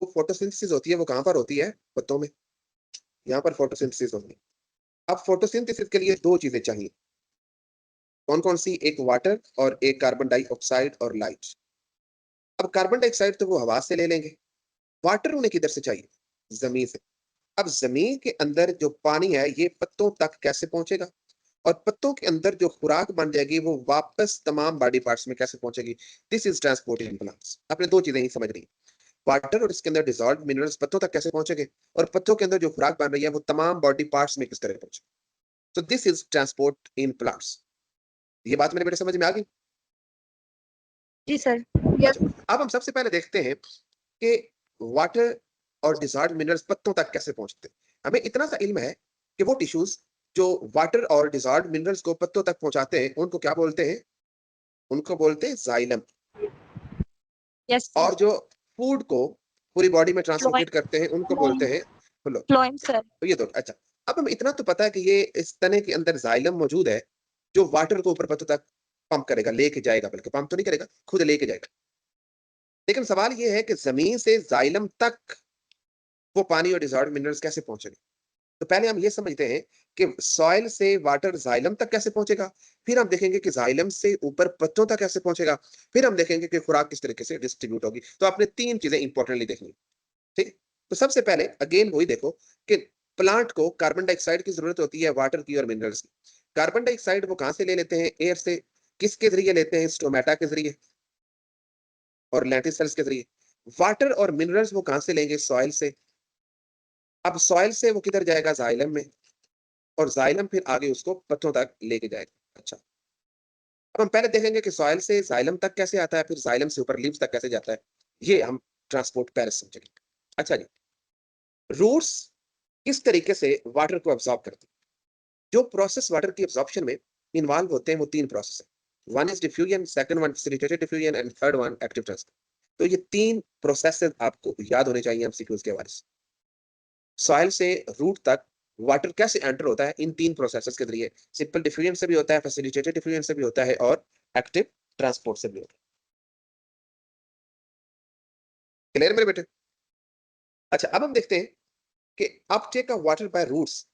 वो फोटोसिंथेसिस होती है, वो कहाँ पर होती है? पत्तों में। यहाँ पर फोटोसिंथेसिस होती है। अब फोटोसिंथेसिस के लिए 2 चीज़ें चाहिए। कौन-कौन सी? एक वाटर और एक कार्बन डाइऑक्साइड और लाइट। अब कार्बन डाइऑक्साइड तो वो हवा से ले लेंगे, वाटर उन्हें किधर से चाहिए? ज़मीन से। अब ज़मीन के अंदर जो पानी है, ये पत्तों तक कैसे पहुँचेगा? और पत्तों के अंदर जो खुराक बन जाएगी, वो वापस तमाम बॉडी पार्ट्स में कैसे पहुँचेगी? This is transport in plants. आपने 2 चीज़ें ही समझ ली। वाटर और इसके अंदर डिसॉल्व्ड मिनरल्स पत्तों तक कैसे पहुँचेंगे? और पत्तों के अंदर जो खुराक बन रही है, वो तमाम बॉडी पार्ट्स में किस तरह पहुँचे? So this is transport in plants. ये बात मेरे बेटे समझ में आ गई? जी सर। अच्छा, यस। अब हम सबसे पहले देखते हैं कि वाटर और डिसॉल्व्ड मिनरल्स पत्तों तक कैसे पहुँचते हैं। हमें इतना सा इल्म है कि वो टिश्यूज़ जो वाटर और डिसॉल्व्ड मिनरल्स को पत्तों तक पहुँचाते हैं, उनको क्या बोलते हैं? उनको बोलते हैं जाइलम। Yes sir. और जो फूड को पूरी बॉडी में फ्लोएम। ट्रांसलोकेट करते हैं, उनको बोलते फ्लोएम। हैं फ्लो। Phloem sir. तो ये 2 अच्छा, अब हमें इतना तो पता है कि ये इस तने के अंदर जाइलम मौजूद है, जो वाटर को ऊपर पत्तों तक पंप करेगा, लेके जाएगा, बल्कि पंप तो नहीं करेगा, खुद लेके जाएगा। लेकिन सवाल ये है कि ज़मीन से जाइलम तक वो पानी और डिसॉल्व्ड मिनरल्स कैसे पहुँचेंगे? तो पहले हम ये समझते हैं कि सॉइल से वाटर जाइलम तक कैसे पहुँचेगा, फिर हम देखेंगे कि जाइलम से ऊपर पत्तों तक कैसे पहुँचेगा, फिर हम देखेंगे कि खुराक किस तरीके से डिस्ट्रीब्यूट होगी। तो आपने 3 चीज़ें इंपॉर्टेंटली देखनी, ठीक? तो सबसे पहले अगेन वही देखो कि प्लांट को कार्बन डाइऑक्साइड की ज़रूरत होती है, वाटर की और मिनरल्स की। कार्बन डाइऑक्साइड वो कहाँ से ले लेते हैं? एयर से। किसके ज़रिए लेते हैं? स्टोमेटा के ज़रिए और लैंटिस सेल्स के ज़रिए। वाटर और मिनरल्स वो कहाँ से लेंगे? सॉइल से। अब सॉइल से वो किधर जाएगा? जाइलम में। और जाइलम फिर आगे उसको पत्तों तक लेके जाएगा। अच्छा, अब हम पहले देखेंगे कि सॉइल से जाइलम तक कैसे आता है, फिर जाइलम से ऊपर लीव्स तक कैसे जाता है। ये हम ट्रांसपोर्ट पहले समझेंगे। अच्छा जी, रूट्स किस तरीके से वाटर को एब्ज़ॉर्ब करती हैं? जो प्रोसेस वाटर की एब्ज़ॉर्प्शन में इन्वॉल्व होते हैं, वो 3 प्रोसेस हैं। One is diffusion, second one facilitated diffusion and third one active transfer. तो ये 3 प्रोसेसेस आपको याद होने चाहिए एमसीक्यूज़ के हवाले से। सॉइल से रूट तक वाटर कैसे एंटर होता है? इन 3 प्रोसेसेस के ज़रिए। सिंपल डिफ्यूजन से भी होता है, फैसिलिटेटेड डिफ्यूजन से भी होता है और एक्टिव ट्रांसपोर्ट से भी होता है। क्लियर मेरे बेटे? अच्छा, अब हम देखते हैं कि uptake of water by roots,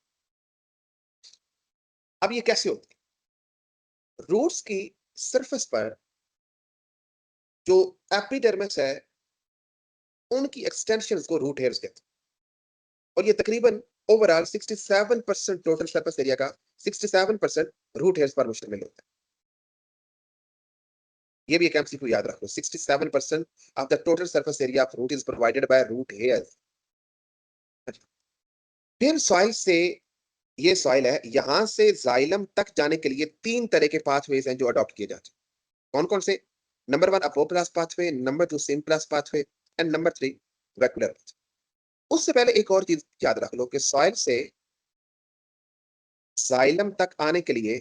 अब ये कैसे होती है? रूट्स की सरफेस पर जो एपिडर्मिस है, उनकी एक्सटेंशंस को रूट हेयर्स कहते हैं। और ये तकरीबन ओवरऑल 67% टोटल सरफेस एरिया का 67% रूट हेयर्स पर मुश्तमिल होता है। ये भी एक एमसीक्यू याद रखो, 67% of the total surface area of root is provided by root hairs. फिर सॉइल से, ये सॉइल है, यहां से जाइलम तक जाने के लिए 3 तरह के पाथवेज हैं जो अडॉप्ट किए जाते हैं। कौन-कौन से? Number 1 apoplast pathway, number 2 symplast pathway and number 3 vacuolar pathway. उससे पहले एक और चीज याद रख लो कि सॉइल से जाइलम तक आने के लिए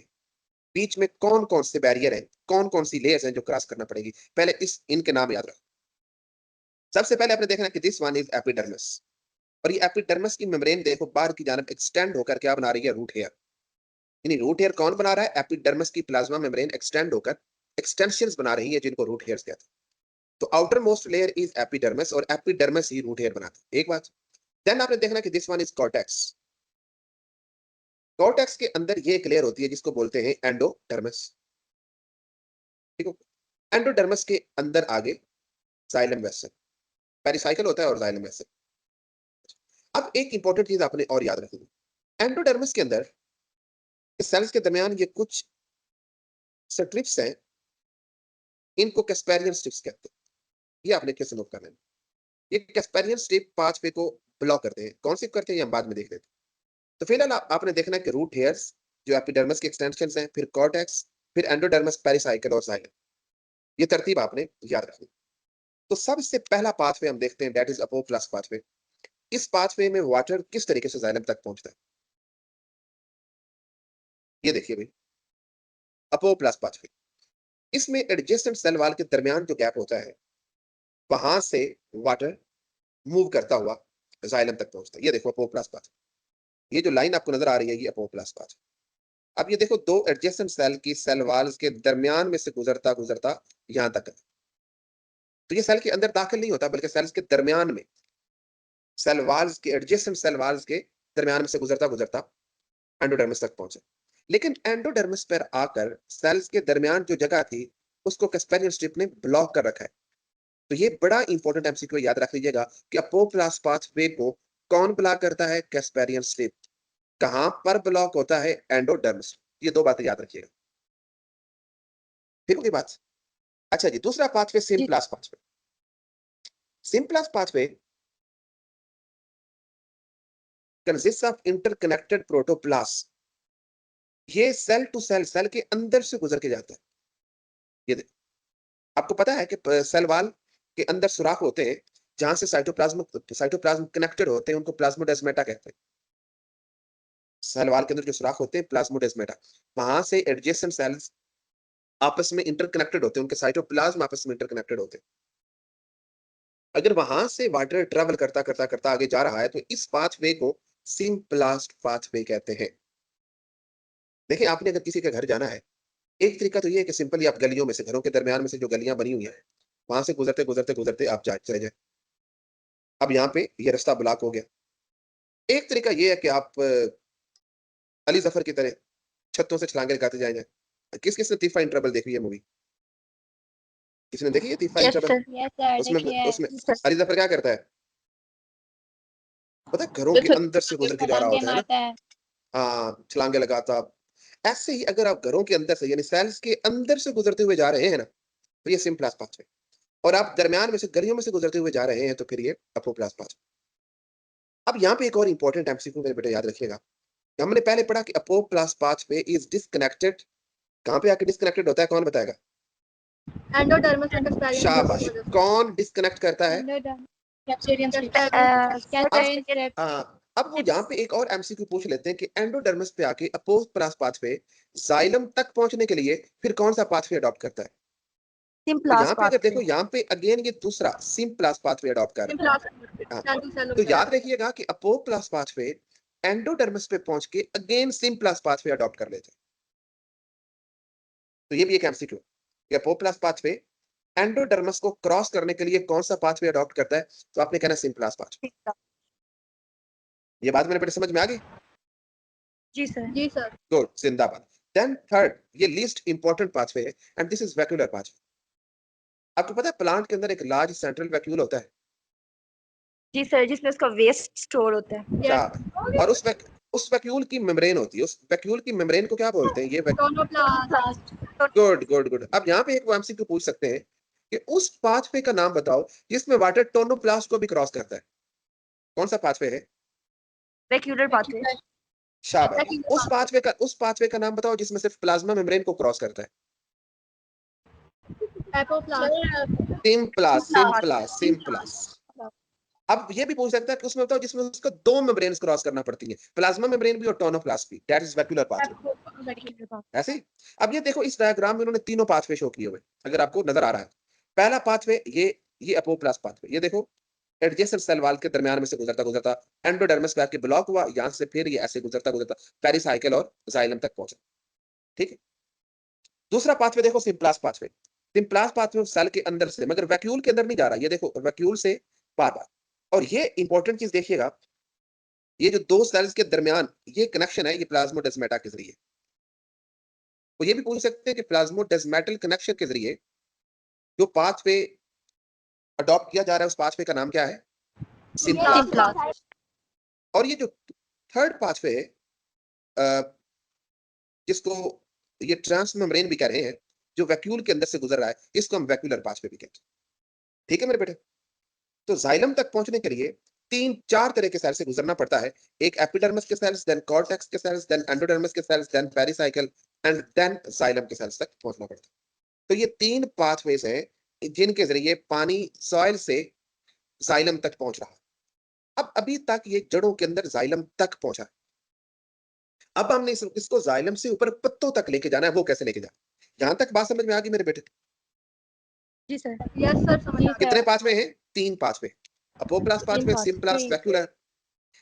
बीच में कौन-कौन से बैरियर हैं, कौन-कौन सी लेयर्स हैं जो क्रॉस करना पड़ेगी। पहले इस इनके नाम याद रखो। सबसे पहले आपने देखना कि दिस वन इज एपिडर्मिस। और ये एपिडर्मिस की मेम्ब्रेन देखो बाहर की जानब एक्सटेंड होकर क्या बना रही है? Root hair. यानी रूट हेयर कौन बना रहा है? एपिडर्मिस की प्लाज्मा मेम्ब्रेन एक्सटेंड होकर एक्सटेंशंस बना रही है, जिनको रूट हेयर्स कहते हैं। तो outermost layer is epidermis और एपिडर्मिस ही रूट हेयर बनाता है। एक बात। देन आपने देखना कि this one is cortex. Cortex के अंदर ये एक लेयर होती है जिसको बोलते हैं एंडोडर्मिस। ठीक है? एंडोडर्मिस के अंदर आगे जाइलम वेसल, पेरिसाइकल होता है और जाइलम वेसल। अब एक इंपॉर्टेंट चीज आपने और याद रखनी है, एंडोडर्मिस के अंदर सेल्स के दरमियान ये कुछ स्ट्रिप्स हैं, इनको कैस्पेरियन स्ट्रिप्स कहते हैं। ये आपने कैसे नोट करना है? ये कैस्पेरियन स्ट्रिप पाथवे को ब्लॉक करते हैं। कौन सी करते हैं ये हम बाद में देख लेते हैं। तो फिलहाल आपने देखना है कि रूट हेयर्स जो एपिडर्मिस के एक्सटेंशंस हैं, फिर कॉर्टेक्स, फिर एंडोडर्मिस, पेरिसाइकल और जाइलम। ये तरतीब आपने याद रखनी। तो सबसे पहला पाथवे हम देखते हैं, दैट इज अपोप्लास्ट पाथवे। इस पाथवे में वाटर किस तरीके से जाइलम तक पहुंचता है? ये देखिए भाई, अपोप्लास्ट पाथवे। इसमें एडजेसेंट सेल वॉल के दरमियान जो गैप होता है, वहां से वाटर मूव करता हुआ जाइलम तक पहुंचता है। ये देखो अपोप्लास्ट पाथवे। ये जो लाइन आपको नजर आ रही है, ये अपोप्लास्ट पाथवे। अब ये देखो, दो एडजेसेंट सेल की सेल वॉल्स के दरमियान में से गुजरता गुजरता यहां तक है। तो ये सेल के अंदर दाखिल नहीं होता, बल्कि सेल्स के दरमियान में सेल वॉल्स के एडजेसेंट सेल वॉल्स के दरमियान में से गुजरता गुजरता एंडोडर्मिस तक पहुंचे। लेकिन एंडोडर्मिस पर आकर सेल्स के दरमियान जो जगह थी उसको कैस्पेरियन स्ट्रिप ने ब्लॉक कर रखा है। तो ये बड़ा इंपॉर्टेंट एमसीक्यू याद रख लीजिएगा कि अपोप्लास्ट पाथवे को कौन ब्लॉक करता है? Casparian strip. कहां पर ब्लॉक होता है? एंडोडर्मिस। ये दो बातें याद रखिएगा। ठीक होगी बात? अच्छा जी, दूसरा पाथवे जी symplast pathway. Symplast pathway consist of interconnected protoplast. ये सेल टू सेल, सेल के अंदर से गुजर के जाता है। ये देखो, आपको पता है कि सेल वॉल के अंदर सुराख होते हैं जहां से साइटोप्लाज्म कनेक्टेड होते हैं, उनको प्लाज्मोडेस्माटा कहते हैं। सेल वॉल के अंदर जो सुराख होते हैं प्लाज्मोडेस्माटा, वहां से एडजेसेंट सेल्स आपस में इंटरकनेक्टेड होते हैं, उनके साइटोप्लाज्म आपस में इंटरकनेक्टेड होते हैं। अगर वहां से वाटर ट्रेवल करता करता करता आगे जा रहा है तो इस पाथवे को सिम्प्लास्ट पाथवे कहते हैं। देखिए, आपने अगर किसी के घर जाना है, एक तरीका तो ये है कि सिंपली आप गलियों में से, घरों के दरमियान में से जो गलियां बनी हुई हैं, वहां से गुजरते गुजरते गुजरते आप चले जाए। अब यहाँ पे ये रास्ता ब्लॉक हो गया। एक तरीका ये है कि आप अली जफर की तरह छतों से छलांगे लगाते जाए। किस किसने तीफा इन ट्रबल देखी है मूवी? किसने देखी है तीफा इन यस ट्रबल? सर। यस सर, उसमें देखिए। उसमें जी सर। अली जफर क्या करता है पता है? घरों के बिल्कुल। अंदर से गुजर के जा रहा छलांगे होता है ना। मारता है। हाँ, छलांगे लगाता। ऐसे ही अगर आप घरों के अंदर से यानी सेल्स के अंदर से गुजरते हुए जा रहे हैं ना, तो ये सिम्प्लास्ट पाथवे। और आप दरमियान में से, गलियों में से गुजरते हुए जा रहे हैं, तो फिर ये अपोप्लास्ट पाथवे। अब यहाँ पे एक और इंपॉर्टेंट एमसीक्यू मेरे बेटे याद रखिएगा। हमने पहले पढ़ा कि अपोप्लास्ट पाथवे इज डिस्कनेक्टेड। कहां पे आके डिस्कनेक्टेड होता है? कौन बताएगा? एंडोडर्मिस एंड कैस्पेरियन शाबाश। कौन डिस्कनेक्ट करता है? कैप्टेरियन स्ट्रिप। अब कैप्टेरियन स्ट्रिप। अब वो यहाँ पे एक और एमसीक्यू पूछ लेते हैं कि एंडोडर्मिस पे आके अपोप्लास्ट पाथवे जाइलम तक पहुंचने के लिए फिर कौन सा पाथवे अडॉप्ट करता है? तो यहाँ सिम्प्लास्ट पे अगर देखो, पाथवे। यहाँ पे अगेन ये दूसरा सिम्प्लास्ट पाथवे अडॉप्ट कर रहा है। हाँ, तो याद रखिएगा कि अपोप्लास्ट पाथवे एंडोडर्मिस पे पहुंच के अगेन सिम्प्लास्ट पाथवे अडॉप्ट कर लेते हैं। तो ये भी एक एमसीक्यू कि अपोप्लास्ट पाथवे एंडोडर्मिस को क्रॉस करने के लिए कौन सा पाथवे अडॉप्ट करता है? तो आपने कहना सिम्प्लास्ट पाथवे। ये बात मेरे बेटे समझ में आ गई? जी सर। जी सर। गुड, जिंदाबाद। देन थर्ड, ये लीस्ट इंपॉर्टेंट पाथवे है and this is vacuolar pathway. आपको पता है प्लांट के अंदर एक लार्ज सेंट्रल वैक्यूल होता है। जी सर, जिसमें उसका वेस्ट स्टोर होता है। क्या? और उस वैक्यूल की मेम्ब्रेन होती है। उस वैक्यूल की मेम्ब्रेन को क्या बोलते हैं? ये टोनोप्लास्ट। Good good good. अब यहाँ पे एक एमसीक्यू पूछ सकते हैं कि उस पाथवे का नाम बताओ जिसमें वाटर टोनोप्लास्ट को भी क्रॉस करता है। कौन सा पाथवे है? वेक्यूलर पाथवे। शाबाश। उस पाथवे का नाम बताओ जिसमें सिर्फ प्लाज्मा मेम्ब्रेन को क्रॉस करता है। एपोप्लास्ट। सिम्प्लास्ट। अब ये भी पूछ सकता है कि उसमें बताओ जिसमें उसको दो मेम्ब्रेन्स क्रॉस करना पड़ती है, प्लाज्मा मेम्ब्रेन भी और टोनोप्लास्ट भी। That is vacuolar pathway. ऐसे ही। अब ये देखो, इस डायग्राम में उन्होंने तीनों पाथवे शो किए हुए, अगर आपको नजर आ रहा है। पहला पाथवे ये अपोप्लास्ट पाथवे। ये देखो, एडजेसेंट सेल वॉल के दरमियान में से गुजरता गुजरता एंडोडर्मिस पे आके ब्लॉक हुआ, यहां से फिर ये ऐसे गुजरता गुजरता पेरिसाइकिल और जाइलम तक पहुंचा। ठीक है। दूसरा पाथवे देखो, symplast pathway. Symplast pathway cell के अंदर से, मगर वैक्यूल के अंदर नहीं जा रहा। ये देखो, वैक्यूल से बार बार। और ये इंपॉर्टेंट चीज देखिएगा, ये जो दो सेल्स के दरमियान ये कनेक्शन है, ये प्लाज्मोडेस्माटा के जरिए। तो ये भी पूछ सकते हैं कि प्लाज्मोडेस्माटल कनेक्शन के जरिए जो पाथवे अडॉप्ट किया जा रहा है, उस पाथवे का नाम क्या है? सिम्प्लास्ट। सिम्प्लास्ट। और ये जो थर्ड पाथवे है, जिसको ये ट्रांसमेम्ब्रेन भी कह रहे हैं, जो वैक्यूल के अंदर से गुजर रहा है, इसको हम वैक्यूलर पाथवे भी कहते हैं। ठीक है मेरे बेटे? तो जाइलम तक पहुंचने के लिए तीन चार तरह के सेल से गुजरना पड़ता है। एक एपिडर्मिस के सेल्स, देन कॉर्टेक्स के सेल्स, देन एंडोडर्मिस के cells, then pericycle and then xylem के सेल्स तक पहुंचना पड़ता है। तो ये तीन पाथवेज हैं जिनके जरिए पानी सॉइल से जाइलम तक पहुंच रहा है। अब अभी तक ये जड़ों के अंदर जाइलम तक पहुंचा। अब हमने इसको जाइलम से ऊपर पत्तों तक लेके जाना है। वो कैसे लेके जाना? यहां तक बात समझ में आ गई मेरे बेटे? जी सर। यस सर, समझ आ कितने पाथवे हैं? तीन pathway. Apoplast pathway, symplast, vacuolar.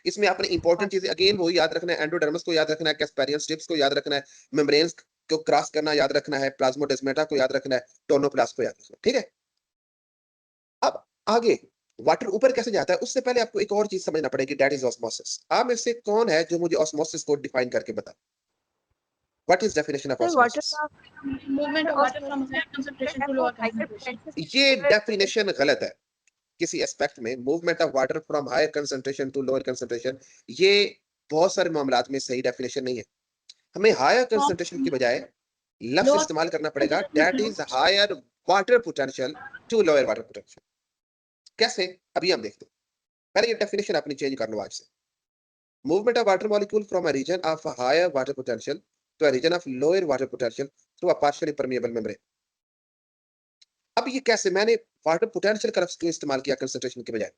इसमें आपने इंपॉर्टेंट चीजें अगेन वही याद रखना है। एंडोडर्मिस को याद रखना है, कैस्पेरियन स्ट्रिप्स को याद रखना है, मेम्ब्रेन्स को क्रॉस करना याद रखना है, प्लाज्मोडेस्माटा को याद रखना है, टोनोप्लास्ट को याद रखना है। ठीक है। अब आगे वाटर ऊपर कैसे जाता है उससे पहले आपको एक और चीज समझना पड़ेगी, दैट इज ऑस्मोसिस। आप में से कौन है जो मुझे ऑस्मोसिस को डिफाइन करके बता? What is definition of Sir, water osmosis? का Movement of water from higher concentration to lower concentration. ये डेफिनेशन गलत है किसी एस्पेक्ट में। Movement of water from higher concentration to lower concentration, ये बहुत सारे मामलात में सही डेफिनेशन नहीं है। हमें हायर कंसंट्रेशन की बजाय लफ्ज Lower इस्तेमाल करना पड़ेगा, that is higher water potential to lower water potential. कैसे? अभी हम देखते हैं। पहले ये डेफिनेशन अपनी चेंज कर लो आज से। Movement of water molecule from a region of higher water potential to a region of lower water potential through a partially permeable membrane. अब ये कैसे? मैंने वाटर पोटेंशियल का लफ्ज क्यों इस्तेमाल किया कंसंट्रेशन के बजाय?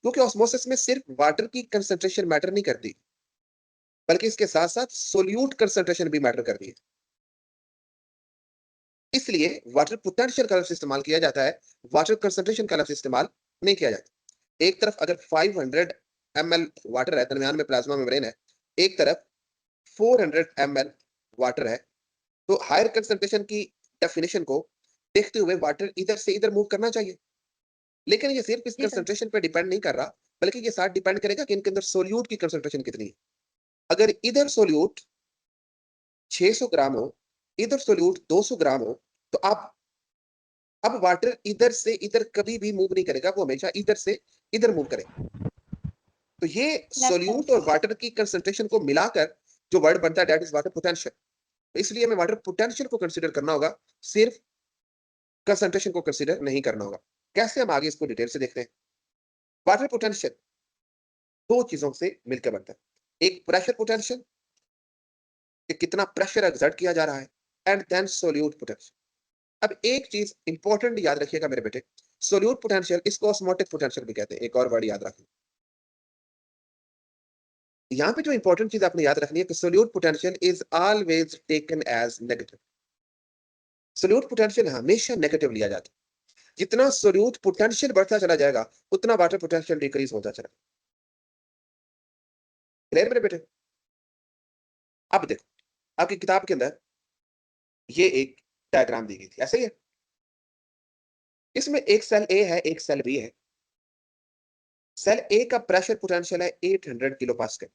क्योंकि ऑस्मोसिस में सिर्फ वाटर की कंसंट्रेशन मैटर नहीं करती, बल्कि इसके साथ साथ सोल्यूट कंसंट्रेशन भी मैटर करती है। इसलिए वाटर पोटेंशियल का लफ्ज इस्तेमाल किया जाता है, वाटर कंसंट्रेशन का लफ्ज इस्तेमाल नहीं किया जाता। एक तरफ अगर 500 ml वाटर है, दरमियान में प्लाज्मा मेम्ब्रेन है, एक तरफ 400 ml वाटर है, तो हायर कंसंट्रेशन की डेफिनेशन को देखते हुए वाटर इधर से इधर मूव करना चाहिए। लेकिन ये सिर्फ इस जी सर। कंसंट्रेशन पे डिपेंड नहीं कर रहा, बल्कि ये साथ डिपेंड करेगा कि इनके अंदर सोल्यूट की कंसंट्रेशन कितनी है। अगर इधर सोल्यूट 600 ग्राम हो, इधर सोल्यूट 200 ग्राम हो, तो आप अब वाटर इधर से इधर कभी भी मूव नहीं करेगा, वो हमेशा इधर से इधर मूव करेगा। तो ये सोल्यूट और वाटर की कंसंट्रेशन को मिलाकर जो वर्ड बनता है, दैट इज वाटर पोटेंशियल। इसलिए हमें वाटर पोटेंशियल को कंसीडर करना होगा, सिर्फ कंसंट्रेशन को कंसीडर नहीं करना होगा। कैसे? हम आगे इसको डिटेल से देखते हैं। वाटर पोटेंशियल दो चीजों से मिलकर बनता है, एक प्रेशर पोटेंशियल कि कितना प्रेशर एक्सर्ट किया जा रहा है, एंड देन सोल्यूट पोटेंशियल। अब एक चीज इंपॉर्टेंट याद रखिएगा मेरे बेटे, सोल्यूट पोटेंशियल इसको ऑस्मोटिक पोटेंशियल भी कहते हैं। एक और वर्ड याद रखिए, यहाँ पे जो इंपॉर्टेंट चीज आपने याद रखनी है कि solute potential is always taken as negative. Solute potential हमेशा नेगेटिव लिया जाता है। जितना सोल्यूट पोटेंशियल बढ़ता चला जाएगा, उतना वाटर पोटेंशियल डिक्रीज होता चला। क्लियर मेरे बेटे? अब देखो, आपकी किताब के अंदर ये एक डायग्राम दी गई थी, ऐसे ही है। इसमें एक सेल ए है, एक सेल बी है। सेल ए का प्रेशर पोटेंशियल है 800 किलो पास्कल।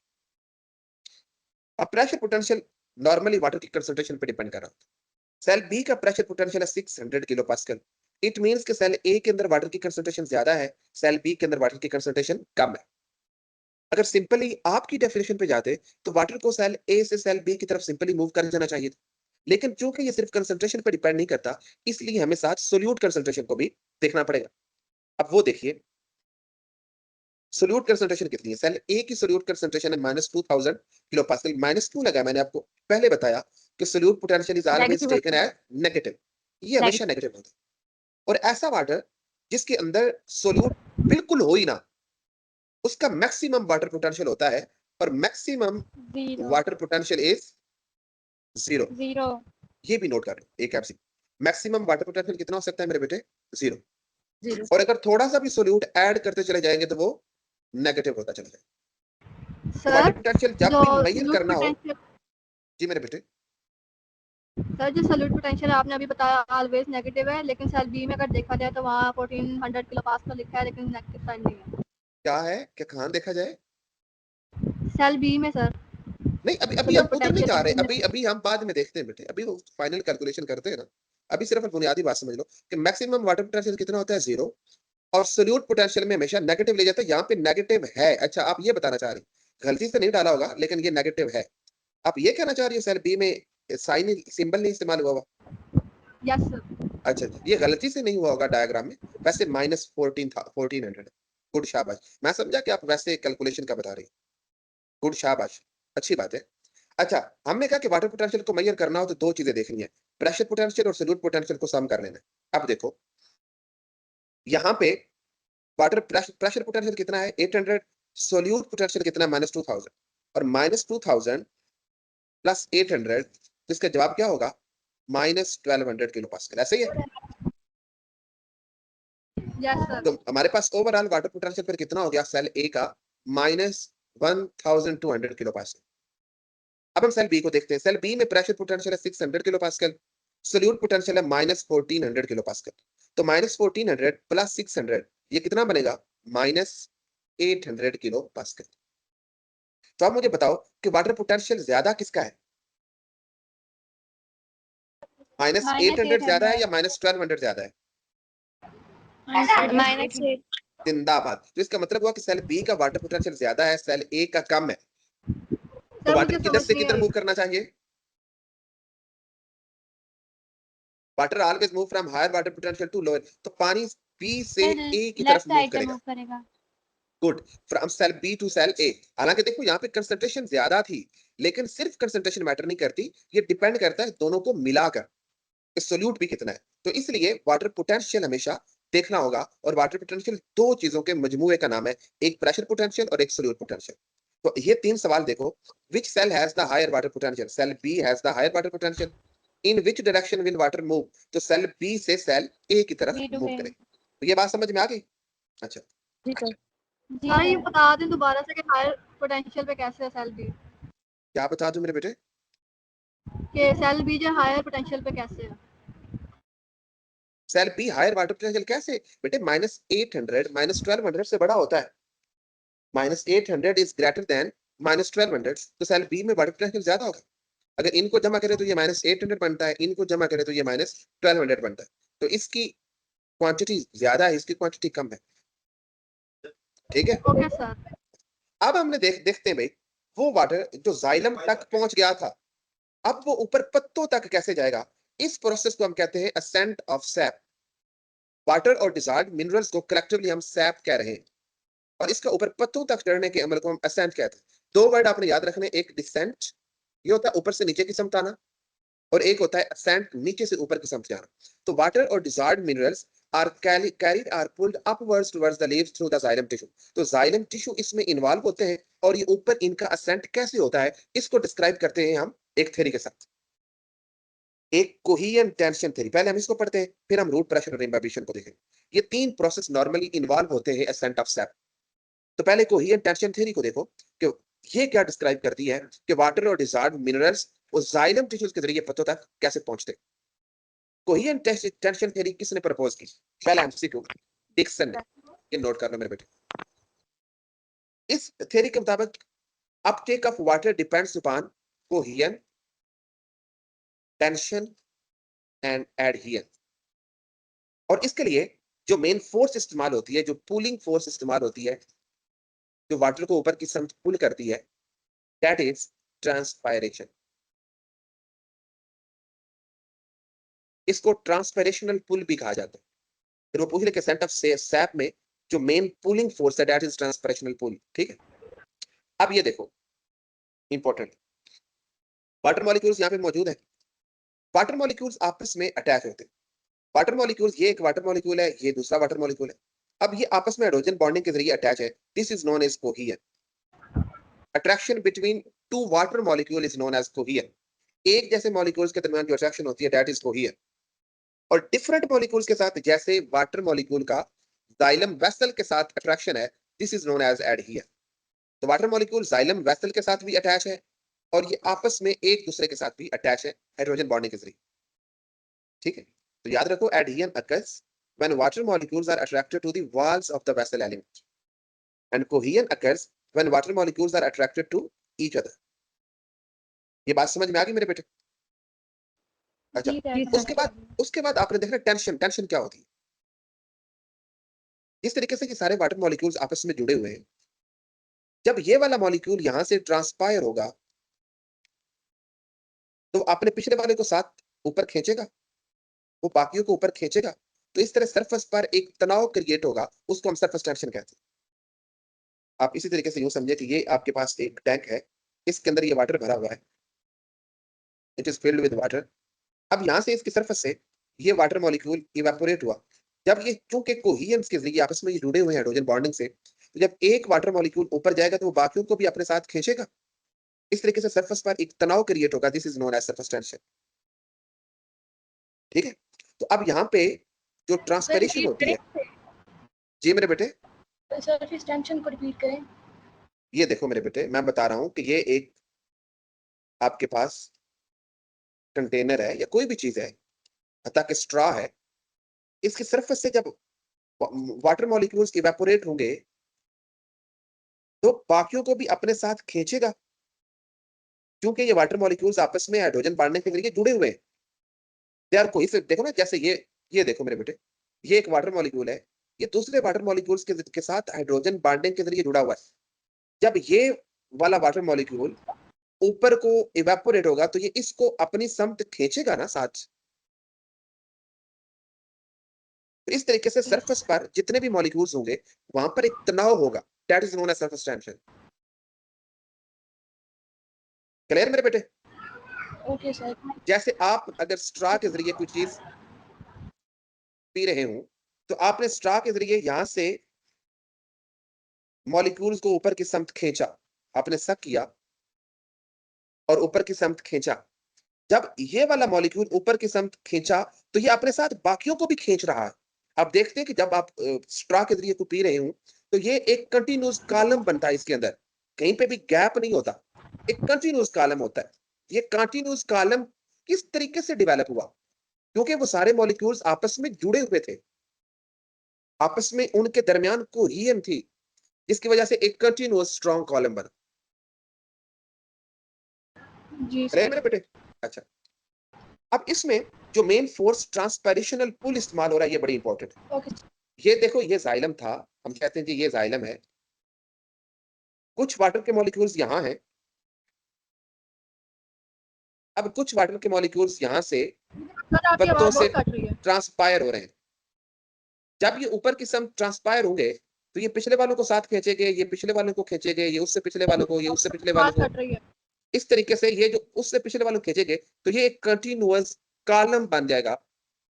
अब प्रेशर पोटेंशियल नॉर्मली वाटर की कंसंट्रेशन पे डिपेंड कर रहा है। सेल बी का प्रेशर पोटेंशियल है 600 किलो पास्कल। इट मींस कि सेल ए के अंदर वाटर की कंसंट्रेशन ज्यादा है, सेल बी के अंदर वाटर की कंसंट्रेशन कम है। अगर सिंपली आपकी डेफिनेशन पे जाते तो वाटर को सेल ए से सेल बी की तरफ सिंपली मूव कर जाना चाहिए था। लेकिन चूंकि ये सिर्फ कंसंट्रेशन पे डिपेंड नहीं करता, इसलिए हमें साथ सोल्यूट कंसंट्रेशन को भी देखना पड़ेगा। अब वो देखिए, सोल्यूट कंसंट्रेशन कितनी है? सेल ए की सोल्यूट कंसंट्रेशन है -2000 किलो पास्कल। -2 लगा, मैंने आपको पहले बताया कि solute potential is always Negative taken as negative. ये हमेशा नेगेटिव होता है। और ऐसा वाटर जिसके अंदर सोल्यूट बिल्कुल हो ही ना, उसका मैक्सिमम वाटर पोटेंशियल होता है, और maximum Zero. Water potential is 0। Zero. ये भी नोट कर लो, एक एमसी। मैक्सिमम वाटर पोटेंशियल कितना हो सकता है मेरे बेटे? 0। Zero. और अगर थोड़ा सा भी सोल्यूट ऐड करते चले जाएंगे तो वो नेगेटिव होता चला जाएगा। तो वाटर सर पोटेंशियल जब जो भी मेजर सोल्यूट करना हो, पोटेंशियल जी मेरे बेटे, सर जो सोल्यूट पोटेंशियल आपने अभी बताया ऑलवेज नेगेटिव है, लेकिन सेल बी में अगर देखा जाए तो वहाँ 1400 किलो पास्कल लिखा है, लेकिन नेगेटिव साइन नहीं है क्या है? क्या कहाँ देखा जाए? सेल बी में सर। नहीं, अभी अभी हम सोल्यूट उधर नहीं जा रहे, पोटेंशियल अभी अभी हम बाद में देखते हैं बेटे, अभी वो फाइनल कैलकुलेशन करते हैं ना। अभी सिर्फ बुनियादी बात समझ लो कि मैक्सिमम वाटर पोटेंशियल कितना होता है? 0। और सोल्यूट पोटेंशियल में हमेशा नेगेटिव ले जाता है। यहाँ पे नेगेटिव है। अच्छा, आप ये बताना चाह रही, गलती से नहीं डाला होगा, लेकिन ये नेगेटिव है। आप ये कहना चाह रही हो सेल बी में साइन सिंबल नहीं इस्तेमाल हुआ होगा? Yes sir. अच्छा, ये गलती से नहीं हुआ होगा डायग्राम में। वैसे -1400। गुड, शाबाश। मैं समझा कि आप वैसे कैलकुलेशन का बता रही। गुड, शाबाश, अच्छी बात है। अच्छा, हमने कहा कि वाटर पोटेंशियल को मेजर करना हो तो दो चीजें देखनी है, प्रेशर पोटेंशियल और सोल्यूट पोटेंशियल को सम कर लेना है। अब देखो, यहाँ पे वाटर प्रेशर पोटेंशियल कितना है? 800। सोल्यूट पोटेंशियल कितना है? -2000। और -2000 प्लस 800, तो इसका जवाब क्या होगा? -1200 किलो पास्कल। ऐसे ही है। Yes sir. तो हमारे पास ओवरऑल वाटर पोटेंशियल फिर कितना हो गया सेल ए का? -1200 किलो पास्कल। अब हम सेल बी को देखते हैं। सेल बी में प्रेशर पोटेंशियल है 600 किलो पास्कल, सोल्यूट पोटेंशियल है -1400 किलो पास्कल। तो -1400 प्लस 600, ये कितना बनेगा -800 किलो पास्कल। तो आप मुझे बताओ कि वाटर पोटेंशियल ज्यादा किसका है, -800 ज्यादा है या -1200 ज्यादा है? -8 जिंदाबाद। तो इसका मतलब हुआ कि सेल बी का वाटर पोटेंशियल ज्यादा है, सेल ए का कम है। तो सर वाटर मुझे किधर समझ से नहीं किधर आई। मूव करना चाहिए? Water always move from higher water potential to lower. तो पानी बी से ए की तरफ मूव करेगा। Good, from cell B to cell A. हालांकि देखो यहाँ पे कंसंट्रेशन ज्यादा थी, लेकिन सिर्फ कंसंट्रेशन मैटर नहीं करती, ये डिपेंड करता है दोनों को मिलाकर सोल्यूट भी कितना है। तो इसलिए वाटर पोटेंशियल हमेशा देखना होगा, और वाटर पोटेंशियल दो चीजों के मजमूए का नाम है, एक प्रेशर पोटेंशियल और एक सोल्यूट पोटेंशियल। तो ये तीन सवाल देखो, which cell has the higher water potential? Cell B has the higher water potential. In which direction will water move? तो सेल बी से सेल ए की तरफ मूव करेगा। तो ये बात समझ में आ गई? अच्छा, सर ये बता दें दोबारा से कि हायर पोटेंशियल पे कैसे है सेल बी, क्या बता दूं मेरे बेटे? कि सेल बी जो हायर पोटेंशियल पे कैसे है? Cell B higher water potential कैसे बेटे? -800 -1200 से बड़ा होता है। -800 इज ग्रेटर देन -1200, तो सेल बी में वाटर पोटेंशियल ज्यादा होगा। अगर इनको जमा करें तो ये -800 बनता है, इनको जमा करें तो ये -1200 बनता है। तो इसकी क्वांटिटी ज्यादा है, इसकी क्वांटिटी कम है। ठीक है, ओके सर। अब हमने देखते हैं भाई, वो वाटर जो जाइलम तक पहुंच गया था, अब वो ऊपर पत्तों तक कैसे जाएगा? इस प्रोसेस को हम कहते हैं असेंट ऑफ सैप। वाटर और डिसॉल्व्ड मिनरल्स को कलेक्टिवली हम सैप कह रहे हैं, और इसका ऊपर पत्तों तक चढ़ने के अमल को हम असेंट कहते हैं। दो वर्ड आपने याद रखने, एक डिसेंट, ये होता है ऊपर से नीचे की समत आना, और एक होता है असेंट, नीचे से ऊपर की समत आना। तो वाटर और dissolved minerals are carried or pulled upwards towards the leaves through the xylem tissue. तो जाइलम टिश्यू इसमें इन्वॉल्व होते हैं, और ये ऊपर इनका असेंट कैसे होता है, इसको डिस्क्राइब करते हैं हम एक थ्योरी के साथ, एक कोहेरेंट टेंशन थ्योरी। पहले हम इसको पढ़ते हैं, फिर हम रूट प्रेशर और इम्बिबिशन को देखेंगे। ये तीन प्रोसेस नॉर्मली इन्वॉल्व होते हैं असेंट ऑफ सैप। तो पहले कोहेरेंट टेंशन थ्योरी को देखो कि ये क्या डिस्क्राइब करती है कि वाटर और डिसॉल्व्ड मिनरल्स उस जाइलम टिश्यूज के जरिए पत्तों तक कैसे पहुंचते। कोहेरेंट टेंशन थ्योरी किसने प्रपोज की? पहला एमसीक्यू, डिक्सन ने। ये नोट कर लो मेरे बेटे। इस थ्योरी के मुताबिक Uptake of water depends upon coherent tension and adherence. और इसके लिए जो मेन फोर्स इस्तेमाल होती है, जो पुलिंग फोर्स इस्तेमाल होती है, जो वाटर को ऊपर की तरफ पुल करती है, दैट इज ट्रांसपायरेशन। इसको ट्रांसपैरेशनल पुल भी कहा जाता है। फिर वो पूछ ले कि सेंट ऑफ सैप में जो मेन पुलिंग फोर्स है, दैट इज ट्रांसपैरेशनल पुल। ठीक है, अब ये देखो इंपॉर्टेंट, वाटर मॉलिक्यूल्स यहाँ पे मौजूद है। वाटर मॉलिक्यूल्स आपस में अटैच होते हैं। वाटर मॉलिक्यूल्स, ये एक वाटर मॉलिक्यूल है, ये दूसरा वाटर मॉलिक्यूल है। अब ये आपस में हाइड्रोजन बॉन्डिंग के जरिए अटैच है। This is known as coherent. Attraction between two water molecule is known as coherent. एक जैसे मॉलिक्यूल्स के दरमियान जो अट्रैक्शन होती है, दैट इज कोहेरेंट। और डिफरेंट मॉलिक्यूल्स के साथ, जैसे वाटर मॉलिक्यूल का जाइलम वेसल के साथ अट्रैक्शन है, this is known as adherence. तो वाटर मॉलिक्यूल जाइलम वेसल के साथ भी अटैच है, और ये आपस में एक दूसरे के साथ भी अटैच है हाइड्रोजन बॉन्डिंग के जरिए। ठीक है, तो याद रखो, adherence occurs when water molecules are attracted to the walls of the vessel element, and cohesion occurs when water molecules are attracted to each other. ये बात समझ में आ गई मेरे बेटे? अच्छा, उसके बाद आपने देखना टेंशन। टेंशन क्या होती है? जिस तरीके से ये सारे वाटर मॉलिक्यूल्स आपस में जुड़े हुए हैं, जब ये वाला मॉलिक्यूल यहां से ट्रांसपायर होगा, तो अपने पिछले वाले को साथ ऊपर खींचेगा, वो बाकियों को ऊपर खींचेगा। तो इस तरह सरफेस पर एक तनाव क्रिएट होगा, उसको हम सरफेस टेंशन कहते हैं। आप इसी तरीके से यूं समझे कि ये आपके पास एक टैंक है, इसके अंदर ये वाटर भरा हुआ है, it is filled with water. अब यहां से इसकी सरफेस से ये वाटर मॉलिक्यूल इवेपोरेट हुआ। जब ये चूंकि कोहेरेंस के जरिए आपस में ये जुड़े हुए हैं हाइड्रोजन बॉन्डिंग से, तो जब एक वाटर मॉलिक्यूल ऊपर जाएगा तो वो बाकियों को भी अपने साथ खींचेगा। इस तरीके से सरफेस पर एक तनाव क्रिएट होगा। This is known as surface tension. ठीक है, तो अब यहाँ पे जो ट्रांसपेरेशन होती है, जी मेरे बेटे, सरफेस टेंशन को रिपीट करें। ये देखो मेरे बेटे, मैं बता रहा हूं कि ये एक आपके पास कंटेनर है या कोई भी चीज है, ताकि स्ट्रॉ है, इसकी सरफेस से जब वाटर मॉलिक्यूल्स इवेपोरेट होंगे तो बाकियों को भी अपने साथ खींचेगा, क्योंकि ये वाटर मॉलिक्यूल्स आपस में हाइड्रोजन बांधने के जरिए जुड़े हुए हैं। दे आर कोई देखो ना, जैसे ये देखो मेरे बेटे, ये एक वाटर मॉलिक्यूल है, ये दूसरे वाटर मॉलिक्यूल्स के साथ हाइड्रोजन बांडिंग के जरिए जुड़ा हुआ है। जब ये वाला वाटर मॉलिक्यूल ऊपर को इवेपोरेट होगा तो ये इसको अपनी समत खींचेगा ना साथ। तो इस तरीके से सरफेस पर जितने भी मॉलिक्यूल्स होंगे वहां पर एक तनाव होगा, that is known as surface tension. Clear मेरे बेटे? Okay sir. जैसे आप अगर स्ट्रा के जरिए कोई चीज पी रहे हो तो आपने स्ट्रा के जरिए यहां से मॉलिक्यूल्स को ऊपर की समत खींचा, आपने सक किया और ऊपर की समत खींचा। जब ये वाला मॉलिक्यूल ऊपर की समत खींचा तो ये अपने साथ बाकियों को भी खींच रहा है। आप देखते हैं कि जब आप स्ट्रा के जरिए को पी रहे हो तो ये एक कंटिन्यूअस कॉलम बनता है, इसके अंदर कहीं पे भी गैप नहीं होता, एक कंटिन्यूअस कॉलम होता है। ये कंटिन्यूअस कॉलम किस तरीके से डेवलप हुआ? क्योंकि वो सारे मॉलिक्यूल्स आपस में जुड़े हुए थे, आपस में उनके दरमियान कोहेजन थी, जिसकी वजह से एक कंटिन्यूअस स्ट्रॉन्ग कॉलम बना। जी अरे सर। मेरे बेटे, अच्छा, अब इसमें जो मेन फोर्स ट्रांसपैरेशनल पुल इस्तेमाल हो रहा है ये बड़ी इंपॉर्टेंट है। ओके। ये देखो, ये जाइलम था, हम कहते हैं जी ये जाइलम है, कुछ वाटर के मॉलिक्यूल्स यहां हैं, अब कुछ वाटर के मॉलिक्यूल्स यहां से सर आपकी पत्तों आवाज से बहुत कट रही है। ट्रांसपायर हो रहे हैं। जब ये ऊपर की सम ट्रांसपायर होंगे तो ये पिछले वालों को साथ खींचेंगे, ये पिछले वालों को खींचेंगे, ये उससे पिछले वालों को, ये उससे पिछले वालों आवाज को। कट रही है। इस तरीके से ये जो उससे पिछले वालों को खींचेंगे तो ये एक कंटिन्यूअस कॉलम बन जाएगा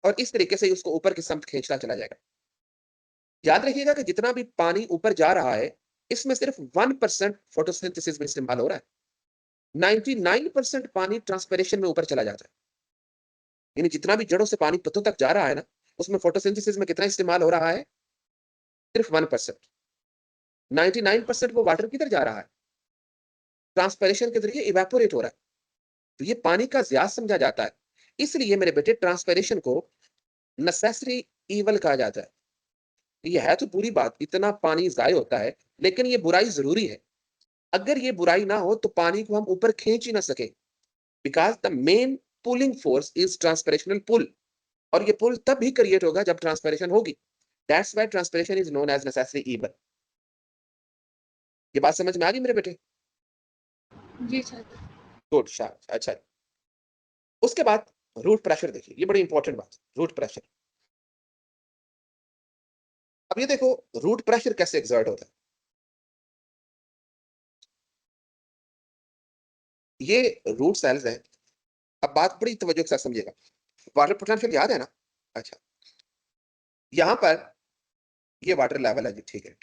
और इस तरीके से उसको ऊपर की सम खींचता चला जाएगा। याद रखिएगा कि जितना भी पानी ऊपर जा रहा है इसमें सिर्फ 1% फोटोसिंथेसिस में इस्तेमाल हो रहा है, 99% पानी ट्रांसपिरेशन में ऊपर चला जाता है। यानी जितना भी जड़ों से पानी पत्तों तक जा रहा है ना, उसमें फोटोसिंथेसिस में कितना इस्तेमाल हो रहा है? सिर्फ 1%। 99% वो वाटर किधर जा रहा है? ट्रांसपिरेशन के जरिए इवेपोरेट हो रहा है। तो ये पानी का ज़्यादा समझा जाता है। इसलिए मेरे बेटे ट्रांसपिरेशन को नेसेसरी ईवल कहा जाता है। ये है तो बुरी बात, इतना पानी ज़ाय होता है, लेकिन ये बुराई ज़रूरी है। अगर ये बुराई ना हो तो पानी को हम ऊपर खींच ही ना सके, because the main pulling force is transpirational pull, और ये पुल तब भी क्रिएट होगा जब ट्रांसपिरेशन होगी। That's why transpiration is known as necessary evil. ये बात समझ में आ गई मेरे बेटे? जी सर। गुड, शाबाश, अच्छा। उसके बाद रूट प्रेशर देखिए, ये बड़ी इंपॉर्टेंट बात है, रूट प्रेशर। अब ये देखो रूट प्रेशर कैसे एक्सर्ट होता है। ये रूट सेल्स हैं। अब बात बड़ी तवज्जो के साथ समझिएगा। वाटर पोटेंशियल याद है ना? अच्छा, यहां पर ये वाटर लेवल है जी, ठीक है।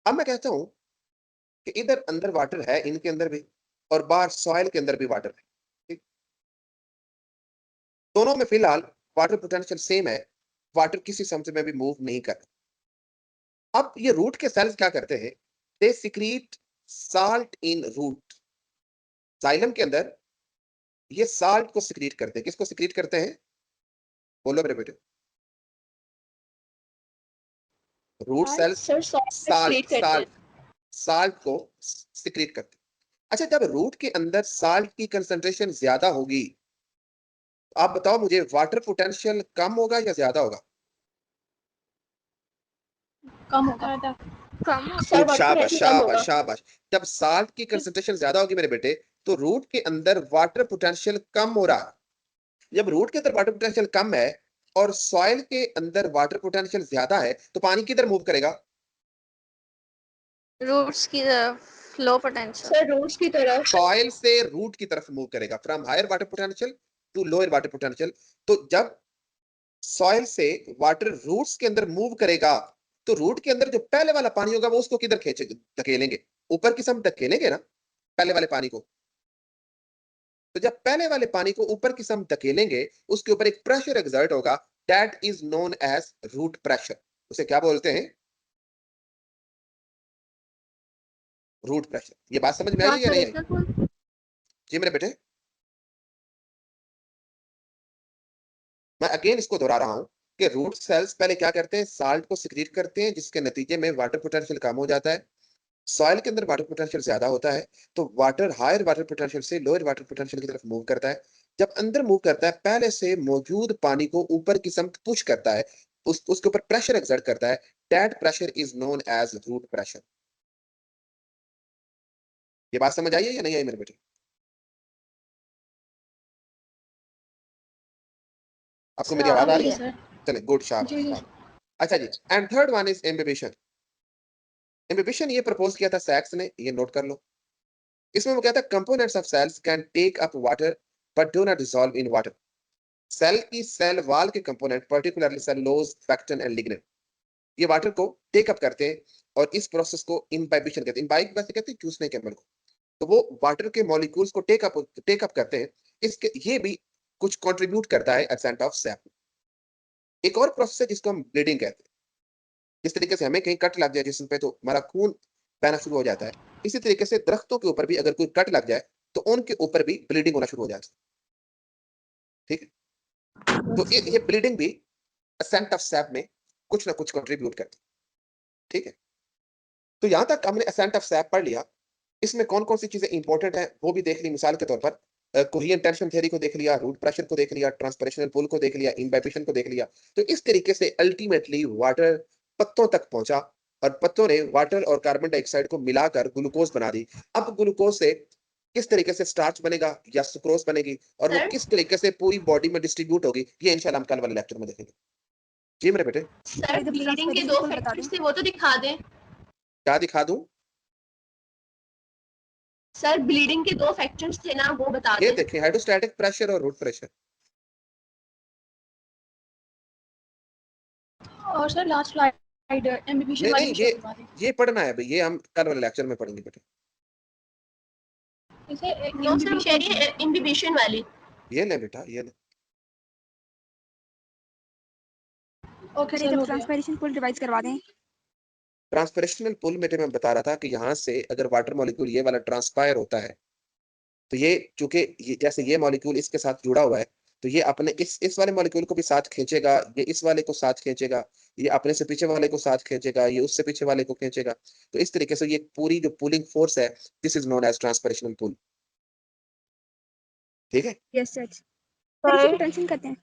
अब मैं कहता हूं कि इधर अंदर वाटर है, इनके अंदर भी, और बाहर सॉइल के अंदर भी वाटर है, ठीक? दोनों में फिलहाल वाटर पोटेंशियल सेम है, वाटर किसी समुद्र में भी मूव नहीं कर। अब ये रूट के सेल्स क्या करते हैं? They secrete salt in root. Xylem के अंदर ये साल्ट को सिक्रीट करते हैं। किसको सिक्रीट करते हैं? बोलो मेरे बेटे। Root cells sir salt salt create करते हैं। साल्ट साल्ट को सिक्रीट करते हैं। अच्छा, जब रूट के अंदर साल्ट की कंसंट्रेशन ज्यादा होगी, तो आप बताओ मुझे वाटर पोटेंशियल कम होगा या ज्यादा होगा? कम होगा। कम सर खूब, वाटर शाबाश पोटेंशियल कम शाबाश होगा। शाबाश। जब साल्ट की कंसंट्रेशन ज्यादा होगी मेरे बेटे तो रूट के अंदर वाटर पोटेंशियल कम हो रहा है। जब रूट के अंदर वाटर पोटेंशियल कम है और सॉइल के अंदर वाटर पोटेंशियल ज्यादा है तो पानी किधर मूव करेगा? रूट्स की तरफ लो पोटेंशियल। सर रूट्स की तरफ। सॉइल से रूट की तरफ मूव करेगा, from higher water potential to lower water potential. तो जब सॉइल से वाटर रूट्स के अंदर मूव करेगा तो रूट के अंदर जो पहले वाला पानी होगा वो उसको किधर खींचे धकेलेंगे? ऊपर की सम धकेलेंगे ना पहले वाले पानी को। तो जब पहले वाले पानी को ऊपर की सम धकेलेंगे उसके ऊपर एक प्रेशर एक्सर्ट होगा, that is known as root pressure. उसे क्या बोलते हैं? Root pressure. ये बात समझ में आई या नहीं आई? ट्रांसपरेशनल पुल। जी मेरे बेटे, मैं अगेन इसको दोहरा रहा हूं, कि रूट सेल्स पहले क्या करते हैं, साल्ट को सिक्रीट करते हैं, जिसके नतीजे में वाटर पोटेंशियल कम हो जाता है। सॉइल के अंदर वाटर पोटेंशियल ज्यादा होता है, तो वाटर हायर वाटर पोटेंशियल से लोअर वाटर पोटेंशियल की तरफ मूव करता है। जब अंदर मूव करता है, पहले से मौजूद पानी को ऊपर की समत पुश करता है, उसके ऊपर प्रेशर एक्सर्ट करता है। That pressure is known as root pressure. ये बात समझ आई है या नहीं आई मेरे बेटे? आपको मेरी आवाज आ रही है? सर चले, गुड, जी शाबाश। जी अच्छा जी, and third one is imbibition. Imbibition ये प्रपोज किया था सैक्स ने, ये नोट कर लो। इसमें वो कहता है components of cells can take up water but do not dissolve in water. Cell की सेल वॉल के component, particularly cellulose, pectin and lignin, ये वाटर को टेक अप करते हैं और इस प्रोसेस को इम्बाइबिशन कहते हैं। इम्बाइब वैसे कहते हैं चूसने के अमल को। तो वो वाटर के मॉलिक्यूल्स को टेक अप करते हैं। इसके ये भी कुछ कंट्रीब्यूट करता है एसेंट ऑफ सैप। एक और प्रोसेस है जिसको हम ब्लीडिंग कहते हैं। जिस तरीके से हमें कहीं कट लग जाए जिस्म पे तो हमारा खून बहना शुरू हो जाता है, इसी तरीके से दरख्तों के ऊपर भी अगर कोई कट लग जाए तो उनके ऊपर भी ब्लीडिंग होना शुरू हो जाती है। ठीक है, तो ये ब्लीडिंग भी एसेंट ऑफ सैप में कुछ ना कुछ कंट्रीब्यूट करती है। ठीक है, तो यहां तक हमने एसेंट ऑफ सैप पढ़ लिया। इसमें कौन कौन सी चीजें इंपॉर्टेंट है वो भी देख ली। मिसाल के तौर पर कोहेरेंट टेंशन थ्योरी को देख लिया, रूट प्रेशर को देख लिया, ट्रांसपरेशनल पुल को देख लिया, इम्बाइबिशन को देख लिया। तो इस तरीके से अल्टीमेटली वाटर पत्तों तक पहुंचा और पत्तों ने वाटर और कार्बन डाइऑक्साइड को मिलाकर ग्लूकोज बना दी। अब ग्लूकोज से किस तरीके से स्टार्च बनेगा या सुक्रोज बनेगी और वो सर? किस तरीके से पूरी बॉडी में डिस्ट्रीब्यूट होगी, ये इंशाल्लाह हम कल वाले लेक्चर में देखेंगे। जी मेरे बेटे, सर ब्लीडिंग के दो फैक्टर्स थे वो तो दिखा दें। क्या दिखा दूं? सर ब्लीडिंग के दो फैक्टर्स थे ना, वो बता ये दें। देखें, हाइड्रोस्टैटिक प्रेशर और रूट प्रेशर। और सर लास्ट स्लाइड एम्बिबिशन नहीं वाली नहीं, भी शो करवा दें। ये पढ़ना है भाई, ये हम कल वाले लेक्चर में पढ़ेंगे बेटे। इसे नो सर वो कह रही है इम्बिबिशन वाली। ये ले बेटा, ये ले। ओके सर हो गया। ट्रांसपरेशन पुल रिवाइज करवा दें। ट्रांसपरेशनल पुल में मैं बता रहा था कि यहाँ से अगर वाटर मॉलिक्यूल ये वाला ट्रांसपायर होता है, तो ये चूंकि ये जैसे ये मॉलिक्यूल इसके साथ जुड़ा हुआ है, तो ये अपने इस वाले मॉलिक्यूल को भी साथ खींचेगा, ये इस वाले को साथ खींचेगा, ये अपने से पीछे वाले को साथ खींचेगा, ये उससे पीछे वाले को खींचेगा। तो इस तरीके से ये पूरी जो पुलिंग फोर्स है, this is known as transpirational पुल। ठीक है, यस सर। सर इसे पोटेंशियल कहते हैं।